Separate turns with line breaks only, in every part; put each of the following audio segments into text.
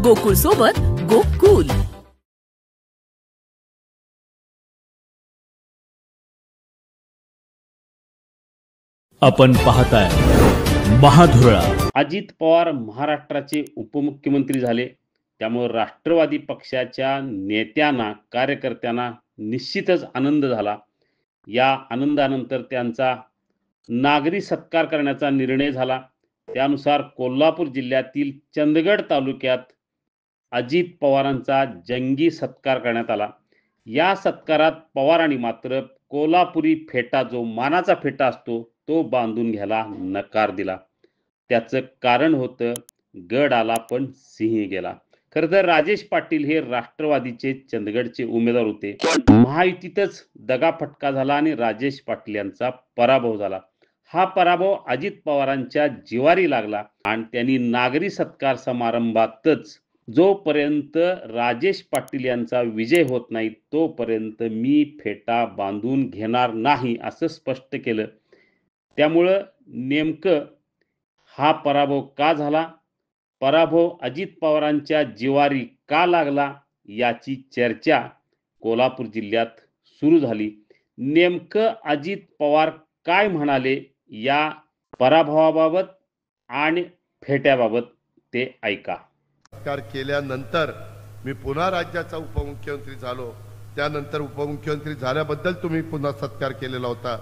गोकुळ सोबत गोकुल.
आपण पाहताय महाधुरळा.
अजित पवार महाराष्ट्राचे उपमुख्यमंत्री झाले, त्यामुळे राष्ट्रवादी पक्षाच्या नेत्यांना, कार्यकर्त्यांना निश्चितच आनंद झाला. या आनंदानंतर त्यांचा नागरी सत्कार करण्याचा निर्णय झाला. त्यानुसार कोल्हापूर जिल्ह्यातील चंदगड तालुक्यात अजित पवारांचा जंगी सत्कार करण्यात आला. या सत्कारात पवारांनी मात्र कोल्हापुरी फेटा, जो मानाचा फेटा असतो, तो बांधून घ्यायला नकार दिला. त्याचं कारण होतं, गड आला पण सिंह गेला. खरं तर राजेश पाटील हे राष्ट्रवादीचे चंदगडचे उमेदवार होते. महायुतीतच दगाफटका झाला आणि राजेश पाटील यांचा पराभव झाला. हा पराभव अजित पवारांच्या जिवारी लागला आणि त्यांनी नागरी सत्कार समारंभातच जोपर्यंत राजेश पाटील यांचा विजय होत नाही तोपर्यंत मी फेटा बांधून घेणार नाही असं स्पष्ट केलं. त्यामुळं नेमकं हा पराभव का झाला, पराभव अजित पवारांच्या जिवारी का लागला, याची चर्चा कोल्हापूर जिल्ह्यात सुरू झाली. नेमकं अजित पवार काय म्हणाले या पराभवाबाबत आणि फेट्याबाबत ते ऐका.
सत्कार केल्यानंतर मी पुन्हा राज्याचा उपमुख्यमंत्री झालो. त्यानंतर उपमुख्यमंत्री झाल्याबद्दल तुम्ही पुन्हा सत्कार केलेला होता.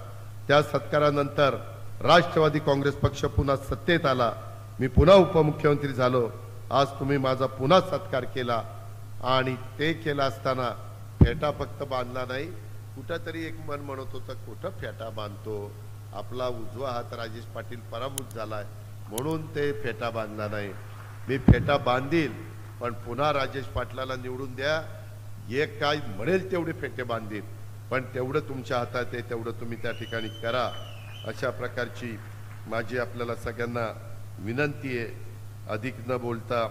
त्या सत्कारानंतर राष्ट्रवादी काँग्रेस पक्ष पुन्हा सत्तेत आला. मी पुन्हा उपमुख्यमंत्री झालो. आज तुम्ही माझा पुन्हा सत्कार केला आणि ते केला असताना फेटा फक्त बांधला नाही. कुठंतरी एक मन म्हणत होतं, कुठं फेटा बांधतो, आपला उजवा हात राजेश पाटील पराभूत झालाय म्हणून ते फेटा बांधला नाही. मी फेटा बांधील, पण पुन्हा राजेश पाटलाला निवडून द्या, एक काय म्हणेल तेवढे फेटे बांधील, पण तेवढं तुमच्या हातात आहे तेवढं तुम्ही त्या ठिकाणी करा. अशा प्रकारची माझी आपल्याला सगळ्यांना विनंती आहे. अधिक न बोलता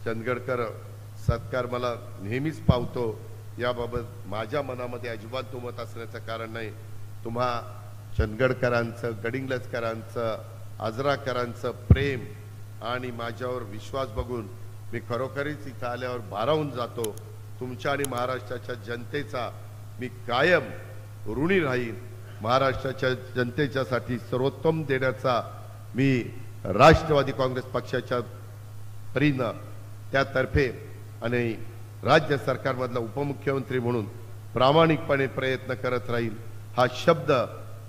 चंदगडकर सत्कार मला नेहमीच पावतो, याबाबत माझ्या मनामध्ये अजिबात दुमत असण्याचं कारण नाही. तुम्हा चंदगडकरांचं, गडिंग्लजकरांचं, आजराकरांचं प्रेम आणि माझ्यावर विश्वास बघून मी खरोखरीच इथं आल्यावर भारावून जातो. तुमच्या आणि महाराष्ट्राच्या जनतेचा मी कायम ऋणी राहीन. महाराष्ट्राच्या जनतेच्यासाठी सर्वोत्तम देण्याचा मी राष्ट्रवादी काँग्रेस पक्षाच्या परीनं, त्यातर्फे आणि राज्य सरकारमधला उपमुख्यमंत्री म्हणून प्रामाणिकपणे प्रयत्न करत राहील. हा शब्द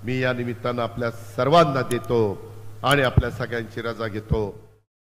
मी या निमित्तानं आपल्या सर्वांना देतो आणि आपल्या सगळ्यांची रजा घेतो.